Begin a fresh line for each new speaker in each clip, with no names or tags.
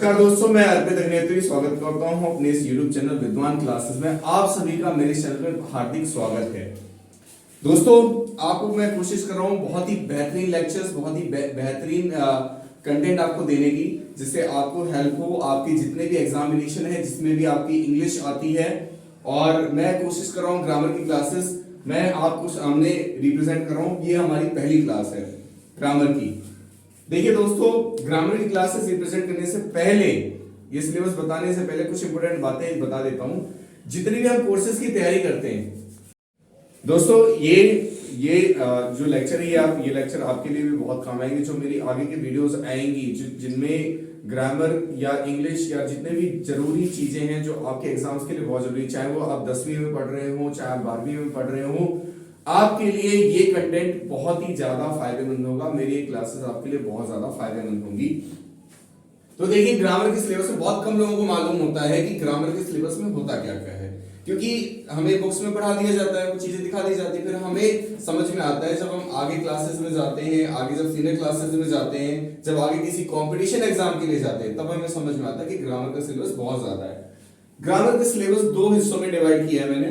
नमस्कार दोस्तों, मैं अर्पित अग्निहोत्री स्वागत करता हूं अपने इस YouTube चैनल विद्वान क्लासेस में। आप सभी का मेरे चैनल पर हार्दिक स्वागत है। दोस्तों, आपको मैं कोशिश कर रहा हूं बहुत ही बेहतरीन लेक्चर्स, बहुत ही बेहतरीन कंटेंट आपको देने की, जिससे आपको हेल्प हो आपकी जितने भी एग्जामिनेशन है, जिसमें भी आपकी इंग्लिश आती है। और मैं कोशिश कर रहा हूँ ग्रामर की क्लासेस मैं आपको सामने रिप्रेजेंट कर रहा हूँ। ये हमारी पहली क्लास है ग्रामर की। देखिए दोस्तों, ग्रामर की क्लासेस रिप्रेजेंट करने से पहले, ये सिलेबस बताने से पहले कुछ इंपोर्टेंट बातें बता देता हूं। जितनी भी हम कोर्सेज की तैयारी करते हैं दोस्तों, ये जो लेक्चर है, ये लेक्चर आपके लिए भी बहुत काम आएंगे। जो मेरी आगे की वीडियोस आएंगी जिनमें ग्रामर या इंग्लिश या जितने भी जरूरी चीजें हैं जो आपके एग्जाम्स के लिए बहुत जरूरी, चाहे वो आप 10वीं में पढ़ रहे हो, चाहे आप 12वीं में पढ़ रहे हो, आपके लिए ये कंटेंट बहुत ही ज्यादा फायदेमंद होगा। मेरी क्लासेस आपके लिए बहुत ज्यादा फायदेमंद होंगी। तो देखिए, ग्रामर के सिलेबस में बहुत कम लोगों को मालूम होता है कि ग्रामर के सिलेबस में होता क्या क्या है, क्योंकि हमें बुक्स में पढ़ा दिया जाता है, कुछ चीजें दिखा दी जाती है, फिर हमें समझ में आता है जब हम आगे क्लासेस में जाते हैं, आगे जब सीनियर क्लासेस में जाते हैं, जब आगे किसी कॉम्पिटिशन एग्जाम के लिए जाते हैं, तब हमें समझ में आता है कि ग्रामर का सिलेबस बहुत ज्यादा है। ग्रामर का सिलेबस दो हिस्सों में डिवाइड किया है मैंने,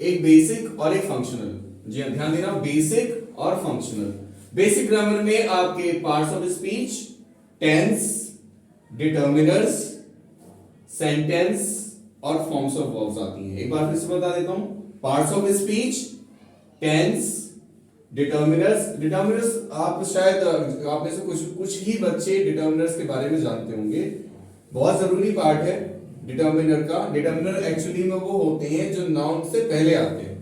एक बेसिक और एक फंक्शनल। जी हाँ, ध्यान देना, बेसिक और फंक्शनल। बेसिक ग्रामर में आपके parts of speech, tense, determiners, sentence और फॉर्म्स ऑफ वर्ब्स आती हैं। एक बार फिर से बता देता हूं, parts of speech, tense, determiners आप शायद आप में से कुछ ही बच्चे डिटर्मिनर्स के बारे में जानते होंगे। बहुत जरूरी पार्ट है डिटर्मिनर का। डिटर्मिनर एक्चुअली में वो होते हैं जो नाउन से पहले आते हैं,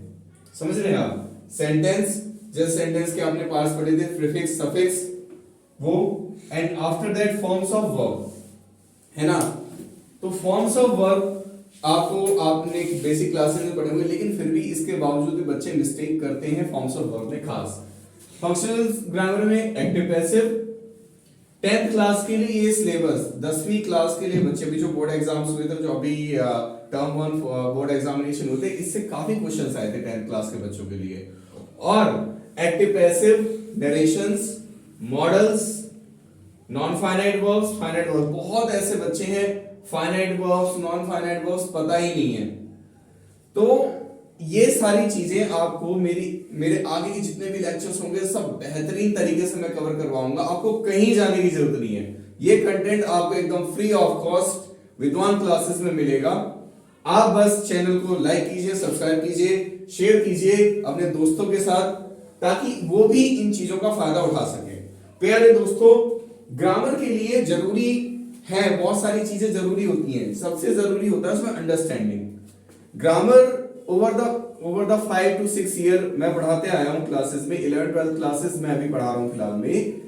समझ रहे हैं आप। सेंटेंस, जैसे सेंटेंस के आपने पार्ट्स पढ़े थे, प्रीफिक्स, सफिक्स, वो, and after that forms of verb, है ना। तो फॉर्म्स ऑफ वर्ब आपने बेसिक क्लासेस में पढ़े होंगे, लेकिन फिर भी इसके बावजूद भी बच्चे मिस्टेक करते हैं फॉर्म्स ऑफ वर्ब में खास। फंक्शनल ग्रामर में एक्टिव पैसिव। 10th क्लास के लिए ये सिलेबस, 10वीं क्लास के लिए बच्चे भी जो बोर्ड एग्जाम्स हुए थे, जो अभी टर्म 1 बोर्ड एग्जामिनेशन हुए थे, इससे काफी क्वेश्चंस आए थे 10th क्लास के बच्चों के लिए। और active passive, narrations, models, non finite verbs, finite verbs. बहुत ऐसे बच्चे हैं finite verbs, non finite verbs पता ही नहीं है। तो ये सारी चीजें आपको मेरे आगे के जितने भी लेक्चर्स होंगे सब बेहतरीन तरीके से मैं कवर करवाऊंगा। आपको कहीं जाने की जरूरत नहीं है। ये कंटेंट आपको एकदम फ्री ऑफ कॉस्ट विद्वान क्लासेस में मिलेगा। आप बस चैनल को लाइक कीजिए, सब्सक्राइब कीजिए, शेयर कीजिए अपने दोस्तों के साथ, ताकि वो भी इन चीजों का फायदा उठा सके। प्यारे दोस्तों, ग्रामर के लिए जरूरी है, बहुत सारी चीजें जरूरी होती हैं। सबसे जरूरी होता है उसमें understanding. Grammar over the 5 to 6 year मैं पढ़ाते आया हूं क्लासेस में। 11th 12th क्लासेस में अभी पढ़ा रहा हूं फिलहाल में।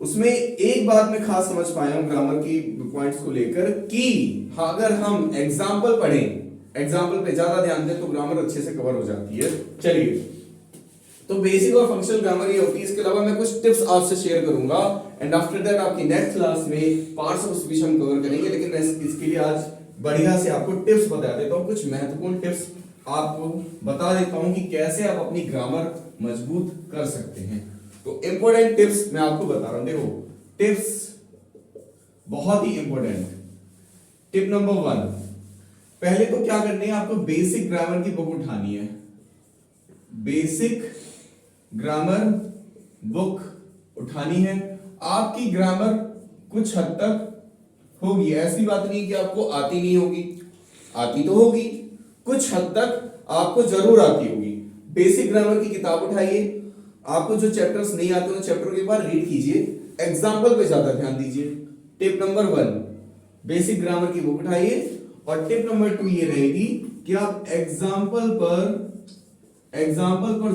उसमें एक बात मैं खास समझ पाया हूं ग्रामर की पॉइंट्स को लेकर, कि अगर हम एग्जाम्पल पढ़ें, एग्जाम्पल पे ज्यादा ध्यान दें, तो ग्रामर अच्छे से कवर हो जाती है। चलिए, तो बेसिक और फंक्शनल ग्रामर ये होती है। इसके अलावा मैं कुछ टिप्स आपसे शेयर करूंगा, एंड आफ्टर दैट आपकी नेक्स्ट क्लास में पार्ट्स ऑफ स्पीच हम कवर करेंगे। लेकिन मैं इसके लिए आज बढ़िया से आपको टिप्स बता देता हूं, कुछ महत्वपूर्ण टिप्स आपको बता देता हूं कि कैसे आप अपनी ग्रामर मजबूत कर सकते हैं। तो इंपॉर्टेंट टिप्स मैं आपको बता रहा हूं। देखो, टिप्स बहुत ही इंपॉर्टेंट। टिप नंबर 1, पहले तो क्या करनी है, आपको बेसिक ग्रामर की बुक उठानी है। बेसिक ग्रामर बुक उठानी है। आपकी ग्रामर कुछ हद तक होगी, ऐसी बात नहीं कि आपको आती नहीं होगी, आती तो होगी, कुछ हद तक आपको जरूर आती होगी। बेसिक ग्रामर की किताब उठाइए। आपको जो चैप्टर्स नहीं आते उन चैप्टर के बाद रीड कीजिए, एग्जाम्पल पे ज्यादा ध्यान दीजिए। टिप नंबर 1, बेसिक ग्रामर की बुक उठाइए। और टिप नंबर 2 ये रहेगी कि आप एग्जाम्पल पर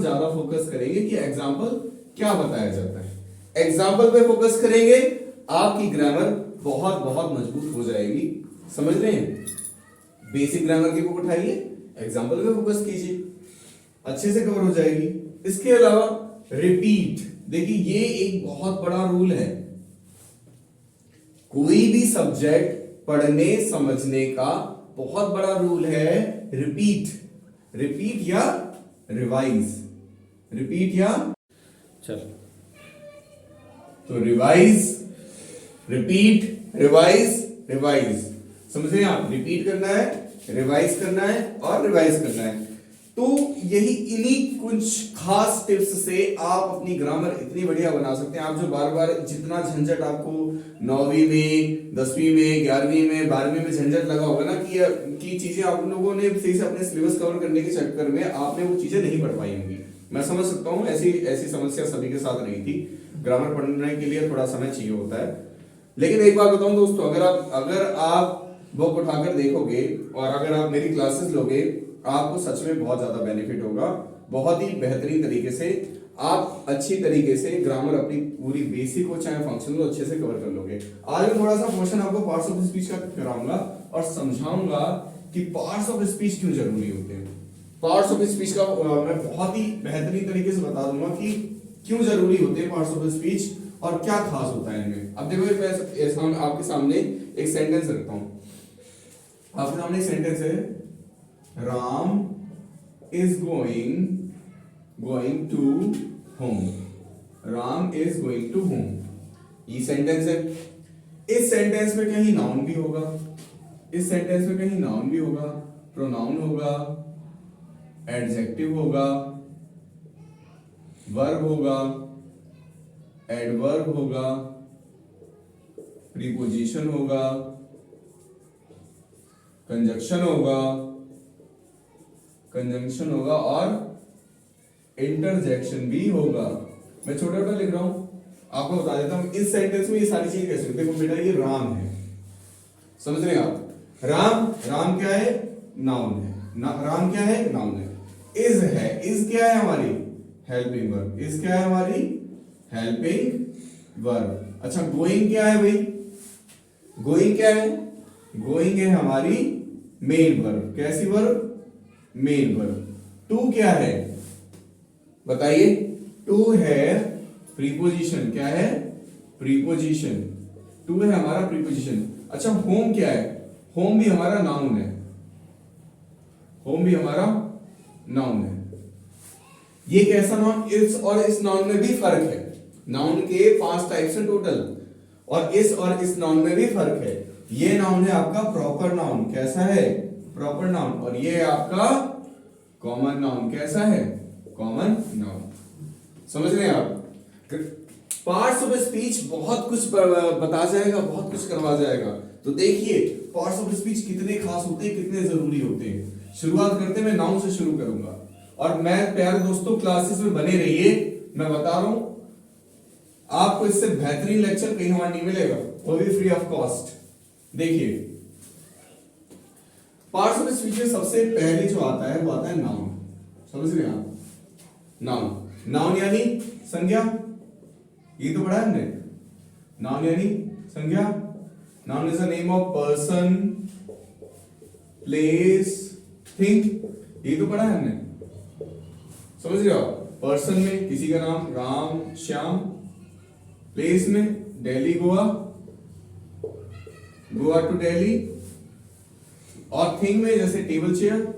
ज्यादा फोकस करेंगे कि एग्जाम्पल क्या बताया जाता है। एग्जाम्पल पे फोकस करेंगे, आपकी ग्रामर बहुत बहुत मजबूत हो जाएगी। समझ रहे हैं? बेसिक ग्रामर की बुक उठाइए, एग्जाम्पल पे फोकस कीजिए, अच्छे से कवर हो जाएगी। इसके अलावा रिपीट, देखिए ये एक बहुत बड़ा रूल है। कोई भी सब्जेक्ट पढ़ने समझने का बहुत बड़ा रूल है रिपीट या रिवाइज। रिपीट या चल, तो रिवाइज, रिपीट, रिवाइज रिवाइज, समझ रहे हैं आप? रिपीट करना है, रिवाइज करना है और रिवाइज करना है। तो यही इन्हीं कुछ खास टिप्स से आप अपनी ग्रामर इतनी बढ़िया बना सकते हैं। आप जो बार बार जितना झंझट आपको 9वीं में, 10वीं में, 11वीं में, 12वीं में झंझट लगा होगा ना कि चीजें आप लोगों ने सही से अपने सिलेबस कवर करने के चक्कर में आपने वो चीजें नहीं पढ़ पाई होंगी। मैं समझ सकता हूँ, ऐसी ऐसी समस्या सभी के साथ रही थी। ग्रामर पढ़ने के लिए थोड़ा समय चाहिए होता है। लेकिन एक बात बताऊं दोस्तों, अगर आप बुक उठाकर देखोगे और अगर आप मेरी क्लासेस लोगे, आपको सच में बहुत ज्यादा बेनिफिट होगा। बहुत ही बेहतरीन तरीके से आप अच्छी तरीके से ग्रामर अपनी पूरी बेसिक हो चाहे फंक्शनल हो अच्छे से कवर कर लोगे। आज मैं थोड़ा सा क्वेश्चन आपको पार्ट्स ऑफ स्पीच का कराऊंगा और समझाऊंगा कि पार्ट्स ऑफ स्पीच क्यों जरूरी होते हैं। पार्ट्स ऑफ स्पीच का मैं बहुत ही बेहतरीन तरीके से बता दूंगा कि क्यों जरूरी होते हैं पार्ट्स ऑफ स्पीच और क्या खास होता है इनमें। अब देखो मैं आपके सामने एक सेंटेंस रखता हूं। आपके सामने सेंटेंस है, Ram is going to home. Ram is going to home, ये सेंटेंस है। इस सेंटेंस में कहीं नाउन भी होगा, इस सेंटेंस में कहीं नाउन भी होगा, प्रोनाउन होगा, एडजेक्टिव होगा, वर्ब होगा, एडवर्ब होगा, प्रीपोजिशन होगा, कंजंक्शन होगा और इंटरजेक्शन भी होगा। मैं छोटा छोटा लिख रहा हूं, आपको बता देता हूं इस सेंटेंस में ये सारी चीजें कैसे। देखो बेटा, ये राम है, समझ रहे हैं आप? राम क्या है? नाउन है। राम क्या है? नाउन है। इज है, इज क्या है हमारी? Helping verb. इज क्या है हमारी? Helping verb. अच्छा, गोइंग क्या है भाई? गोइंग क्या है? गोइंग है हमारी मेन वर्ब। कैसी वर्ब? Main verb. टू क्या है बताइए? टू है प्रीपोजिशन। क्या है? प्रीपोजिशन। टू है हमारा प्रीपोजिशन। अच्छा, होम क्या है? होम भी हमारा नाउन है। होम भी हमारा नाउन है। ये कैसा नाउन? इस और इस नाउन में भी फर्क है। नाउन के 5 टाइप्स हैं टोटल, और इस नाउन में भी फर्क है। ये नाउन है आपका प्रॉपर नाउन। कैसा है? Proper noun. और ये है आपका कॉमन नाउन। कैसा है? Common noun. समझ रहे हैं आप? पार्ट्स ऑफ स्पीच बहुत कुछ बता जाएगा, बहुत कुछ करवा जाएगा। तो देखिए पार्ट्स ऑफ स्पीच कितने खास होते हैं, कितने जरूरी होते हैं। शुरुआत करते मैं नाउन से शुरू करूंगा। और मैं प्यारे दोस्तों क्लासेस में बने रहिए, मैं बता रहा हूं आपको इससे बेहतरीन लेक्चर कहीं और नहीं मिलेगा, वो भी फ्री ऑफ कॉस्ट। देखिए पार्ट्स ऑफ स्पीच में सबसे पहले जो आता है वो आता है नाउन। समझ रहे हैं आप? नाउन। नाउन यानी संज्ञा, ये तो पढ़ा है हमने। नाउन यानी संज्ञा। Noun is the name of person, place, thing, ये तो पढ़ा है हमने। समझ रहे हो? पर्सन में किसी का नाम, राम, श्याम। प्लेस में दिल्ली, गोवा, गोवा टू दिल्ली। और थिंग में जैसे टेबल, चेयर,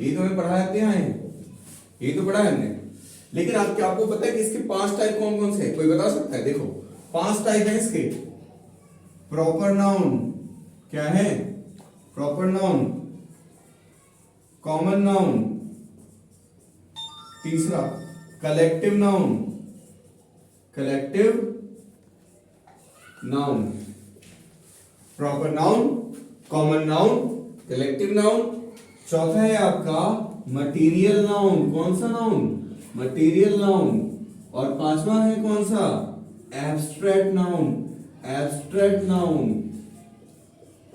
ये तो हमें पढ़ाते आए हैं, ये तो पढ़ा है हमने। लेकिन आपको पता है कि इसके 5 टाइप कौन कौन से हैं? कोई बता सकता है? देखो 5 टाइप है इसके। प्रॉपर नाउन क्या है? प्रॉपर नाउन, कॉमन नाउन, तीसरा collective noun, collective noun. Proper noun, common noun, collective noun. चौथा है आपका मटेरियल नाउन। कौन सा नाउन? Material noun. और 5वां है कौन सा? Abstract noun. Abstract noun,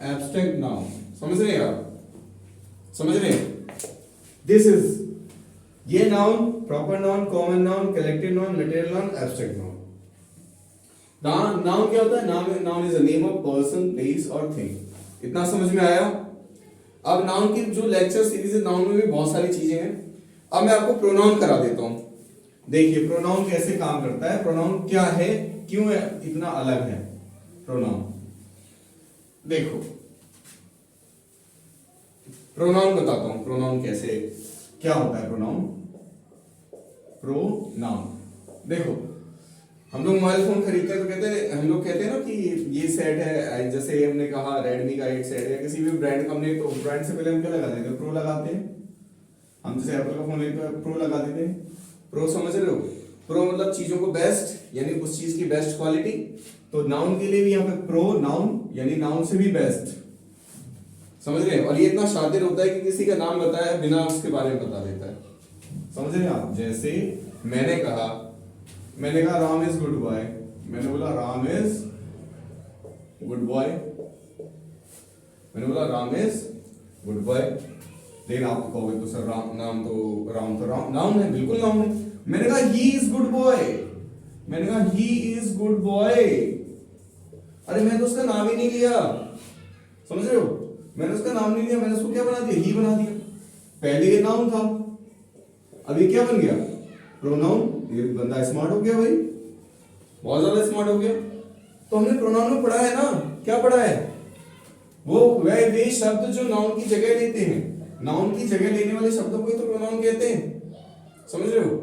abstract noun. समझ रहे हैं आप? समझ रहे हैं? दिस इज ये noun, proper noun, common noun, collective noun, material noun, abstract noun. Noun क्या होता है? Noun is the name of person, place और थिंग। इतना समझ में आया? अब नाउन की जो लेक्चर सीरीज है, नाउन में भी बहुत सारी चीजें हैं। अब मैं आपको प्रोनाउन करा देता हूं। देखिए प्रोनाउन कैसे काम करता है, प्रोनाउन क्या है, क्यों है इतना अलग है प्रोनाउन। देखो प्रोनाउन बताता हूं, प्रोनाउन कैसे, क्या होता है प्रोनाउन। प्रोनाउन देखो, हम लोग मोबाइल फोन खरीदते हैं तो कहते हैं, हम लोग कहते हैं ना कि ये सेट है, जैसे हमने कहा रेडमी का 8 सेट है, किसी भी ब्रांड का, हमने तो ब्रांड से पहले हम क्या लगा देते हैं, प्रो लगाते हैं। हम जैसे एप्पल का फोन लेते हैं प्रो लगा देते हैं। प्रो समझ रहे हो, प्रो मतलब चीजों को बेस्ट, यानी उस चीज की बेस्ट क्वालिटी। तो नाउन के लिए भी यहाँ पे प्रो, नाउन यानी नाउन से भी बेस्ट, समझ रहे हैं। और ये इतना शातिर होता है कि किसी का नाम बताया बिना उसके बारे में बता देता है, समझ रहे हैं आप। जैसे मैंने कहा राम इज गुड बॉय, मैंने बोला राम इज गुड बॉय, मैंने बोला राम इज गुड बॉय। लेकिन आप कहोगे तो सर राम नाउन है, बिल्कुल नाउन है। मैंने कहा ही इज गुड बॉय, मैंने कहा ही इज गुड बॉय, अरे मैंने तो उसका नाम ही नहीं लिया, समझ रहे हो, मैंने उसका नाम नहीं लिया, मैंने उसको क्या बना दिया, ही बना दिया। पहले ये नाउन था, अभी क्या बन गया, प्रोनाउन। ये बंदा स्मार्ट हो गया भाई, बहुत ज्यादा स्मार्ट हो गया। तो हमने प्रोनाउन में पढ़ा है ना, क्या पढ़ा है, वो वे शब्द जो नाउन की जगह लेते हैं, नाउन की जगह लेने वाले शब्दों को ही तो प्रोनाउन कहते हैं, समझ रहे हो।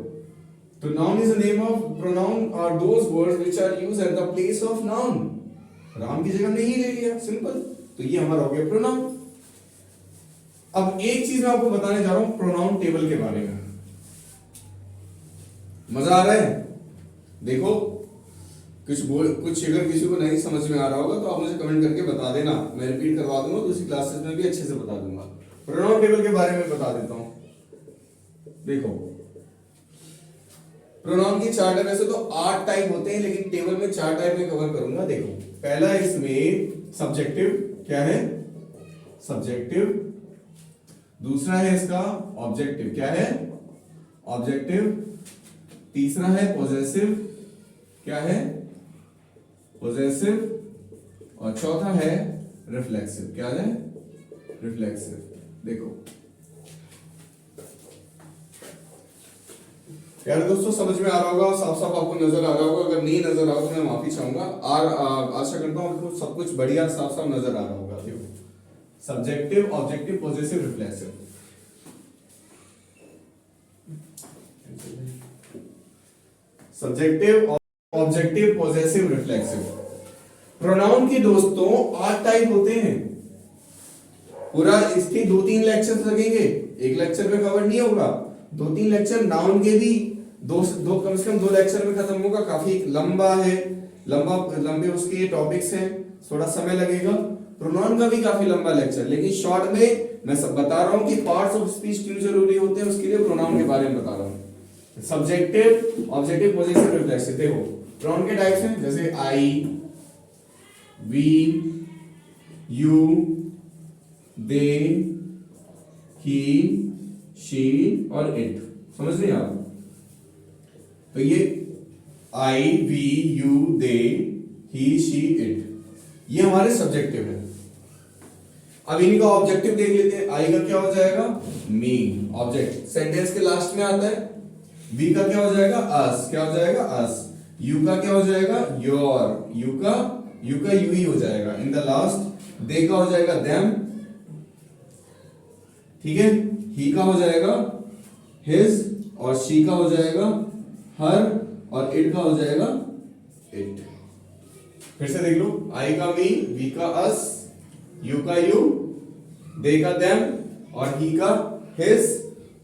तो noun is the name of pronoun are those words which are used at the place of noun. Ram की जगह नहीं ले लिया, सिंपल। तो ये हमारा हो गया प्रोनाउन। अब एक चीज मैं आपको बताने जा रहा हूं प्रोनाउन टेबल के बारे में, मजा आ रहा है। देखो कुछ अगर किसी को नहीं समझ में आ रहा होगा तो आप मुझे कमेंट करके बता देना, मैं रिपीट करवा दूंगा, दूसरी क्लासेस में भी अच्छे से बता दूंगा। प्रोनाउन टेबल के बारे में बता देता हूं। देखो प्रोनाउन की 4 टाइप, वैसे तो 8 टाइप होते हैं, लेकिन टेबल में 4 टाइप में कवर करूंगा। देखो पहला इसमें सब्जेक्टिव, क्या है, सब्जेक्टिव। दूसरा है इसका ऑब्जेक्टिव, क्या है, ऑब्जेक्टिव। तीसरा है पॉजेसिव, क्या है, पॉजेसिव। और चौथा है रिफ्लेक्सिव, क्या है, रिफ्लेक्सिव। देखो यार दोस्तों समझ में आ रहा होगा, साफ साफ आपको नजर आ रहा होगा, अगर नहीं नजर आ रहा तो मैं माफी चाहूंगा। और आशा करता हूं आपको सब कुछ बढ़िया साफ साफ नजर आ रहा होगा। देखो subjective, objective, possessive, reflexive. Subjective, objective, possessive, reflexive. Pronoun के दोस्तों 8 टाइप होते हैं। पूरा इसके 2-3 लेक्चर्स लगेंगे, एक लेक्चर में कवर नहीं होगा, 2-3 लेक्चर। नाउन के भी दो कम से कम 2 लेक्चर में खत्म होगा। काफी लंबा है, लंबे उसके टॉपिक्स हैं, थोड़ा समय लगेगा। प्रोनाउन का भी काफी लंबा लेक्चर, लेकिन शॉर्ट में मैं सब बता रहा हूं कि पार्ट्स ऑफ स्पीच क्यों जरूरी होते हैं, उसके लिए प्रोनाउन के बारे में बता रहा हूं। Subjective, objective, possessive, reflexive. देखो प्रोनाउन के टाइप्स हैं, जैसे I, we, you, they, he, she और इट। समझ रहे हैं आप। तो ये I, we, you, they, he, she, it, ये हमारे सब्जेक्टिव है। अब इनका ऑब्जेक्टिव देख लेते हैं। आई का क्या हो जाएगा, मी, ऑब्जेक्ट, सेंटेंस के लास्ट में आता है। वी का क्या हो जाएगा, अस, क्या हो जाएगा, अस। यू का क्या हो जाएगा, योर, यू का यू ही हो जाएगा इन द लास्ट। दे का हो जाएगा देम, ठीक है। ही का हो जाएगा हिज, और शी का हो जाएगा हर, और इट का हो जाएगा इट। फिर से देख लो, आई का मी, वी का अस, यू का यू, दे का देम, और ही का हिज,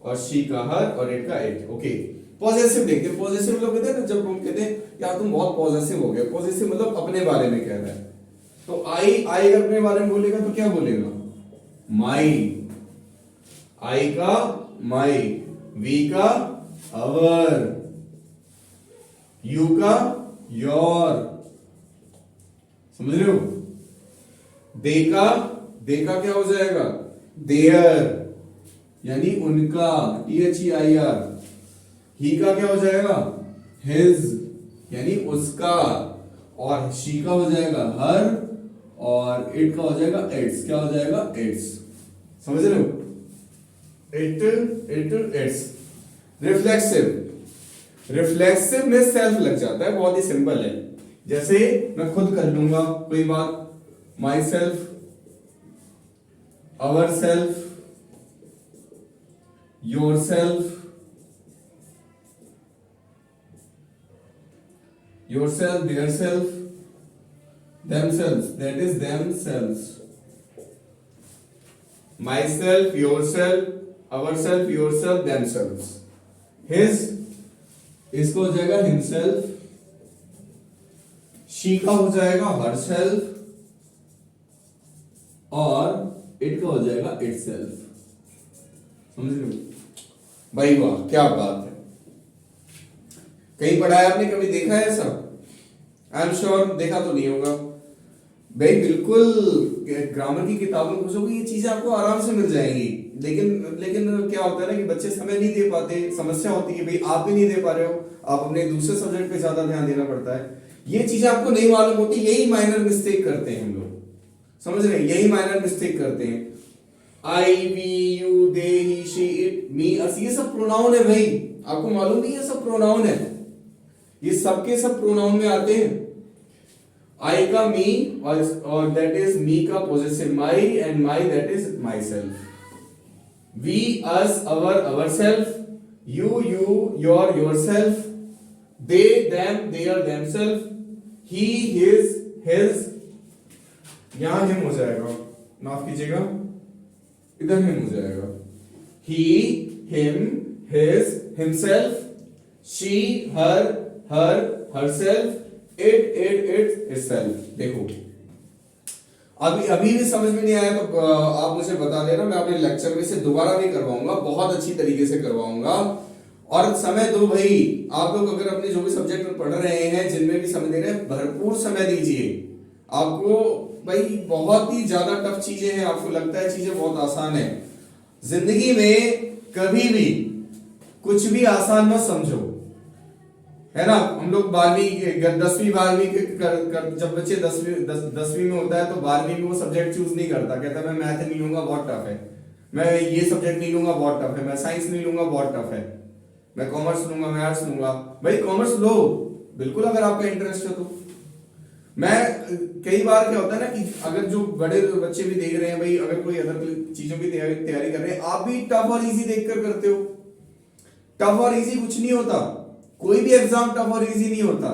और शी का हर, और इट का इट। ओके, पॉजेसिव देखते हैं। पॉजेसिव मतलब कहते हैं ना, जब हम कहते हैं यार तुम बहुत पॉजेसिव हो गए, पॉजेसिव मतलब अपने बारे में कह रहा है। तो आई अगर अपने बारे में बोलेगा तो क्या बोलेगा, माई, आई का माई, वी का अवर, यू का योर, समझ रहे हो। दे का क्या हो जाएगा, देयर, यानी उनका, THEIR। ही का क्या हो जाएगा, हिज, यानी उसका, और शी का हो जाएगा हर, और इट का हो जाएगा इट्स, क्या हो जाएगा, इट्स। समझ रहे हो, इट्स। रिफ्लेक्सिव में सेल्फ लग जाता है, बहुत ही सिंपल है। जैसे मैं खुद कर लूंगा कोई बात, my self, our self, your self, yourself, their self, themselves, that is themselves, myself, yourself, ourself, yourself, themselves, his, इसको हो जाएगा himself, she का हो जाएगा herself, और it का हो जाएगा itself। समझ रहे हो भाई? वाह क्या बात है। कहीं पढ़ा है आपने, कभी देखा है ऐसा? आई एम श्योर देखा तो नहीं होगा भाई। बिल्कुल ग्रामर की किताबों में पूछोगे ये चीजें आपको आराम से मिल जाएंगी, लेकिन क्या होता है ना कि बच्चे समय नहीं दे पाते। समस्या होती है भाई, आप भी नहीं दे पा रहे हो, आप अपने दूसरे सब्जेक्ट पे ज्यादा ध्यान देना पड़ता है। ये चीजें आपको नहीं मालूम होती, यही माइनर मिस्टेक करते हैं हम लोग। समझ रहे हैं? यही माइनर मिस्टेक करते हैं। I, we, you, they, he, she, it, me, us, ये सब प्रोनाउन है भाई। आपको मालूम नहीं है सब प्रोनाउन है? ये सबके सब प्रोनाउन में आते हैं। आई का मी और दैट इज मी का possessive my, and my that is myself. We, us, our, ourself, you, your, yourself, they, them, their, themself, he, his, his, यहां हिम हो जाएगा, माफ कीजिएगा, इधर हिम हो जाएगा। He, him, his, himself, she, her, herself, it, itself. देखो अभी भी समझ में नहीं आया तो आप मुझे बता देना, मैं अपने लेक्चर में से दोबारा भी करवाऊंगा, बहुत अच्छी तरीके से करवाऊंगा। और समय दो भाई, आप लोग अगर अपने जो भी सब्जेक्ट में पढ़ रहे हैं, जिनमें भी समय दे रहे हैं, भरपूर समय दीजिए। आपको भाई बहुत ही ज्यादा टफ चीजें हैं, आपको लगता है चीजें बहुत आसान है। जिंदगी में कभी भी कुछ भी आसान मत समझो, है ना। हम लोग 10वीं 12वीं जब बच्चे 10वीं में होता है तो 12वीं में वो सब्जेक्ट चूज नहीं करता, कहता है मैं मैथ नहीं लूंगा बहुत टफ है, मैं ये सब्जेक्ट नहीं लूंगा बहुत टफ है, मैं साइंस नहीं लूंगा बहुत टफ है, मैं कॉमर्स लूंगा, मैं आर्ट्स लूंगा। भाई कॉमर्स लो बिल्कुल अगर आपका इंटरेस्ट है तो। मैं कई बार क्या होता है ना कि अगर जो बड़े बच्चे भी देख रहे हैं भाई, अगर कोई अदर चीजों की तैयारी कर रहे हैं, आप भी टफ और इजी देखकर करते हो। टफ और इजी कुछ नहीं होता, कोई भी एग्जाम टफ और इजी नहीं होता,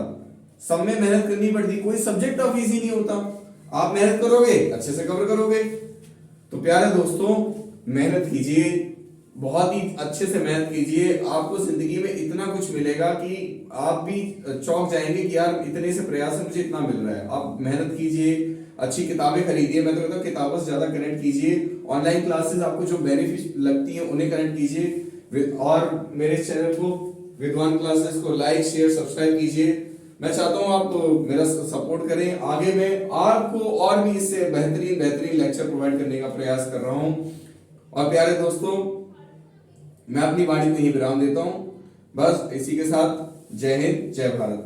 सब में मेहनत करनी पड़ती, कोई सब्जेक्ट टफ इजी नहीं होता। आप मेहनत करोगे अच्छे से कवर करोगे। तो प्यारे दोस्तों मेहनत कीजिए, बहुत ही अच्छे से मेहनत कीजिए, आपको जिंदगी में इतना कुछ मिलेगा कि आप भी चौंक जाएंगे कि यार इतने से प्रयास से मुझे इतना मिल रहा है। आप मेहनत कीजिए, अच्छी किताबें खरीदिए, मैं तो कहता हूँ किताबों से ज्यादा कनेक्ट कीजिए। ऑनलाइन क्लासेस आपको जो बेनिफिट लगती है उन्हें कनेक्ट कीजिए, और मेरे चैनल को विद्वान क्लासेस को लाइक शेयर सब्सक्राइब कीजिए। मैं चाहता हूं आप मेरा सपोर्ट करें, आगे मैं आपको और भी इससे बेहतरीन लेक्चर प्रोवाइड करने का प्रयास कर रहा हूं। और प्यारे दोस्तों मैं अपनी वाणी को ही विराम देता हूं। बस इसी के साथ जय हिंद जय भारत।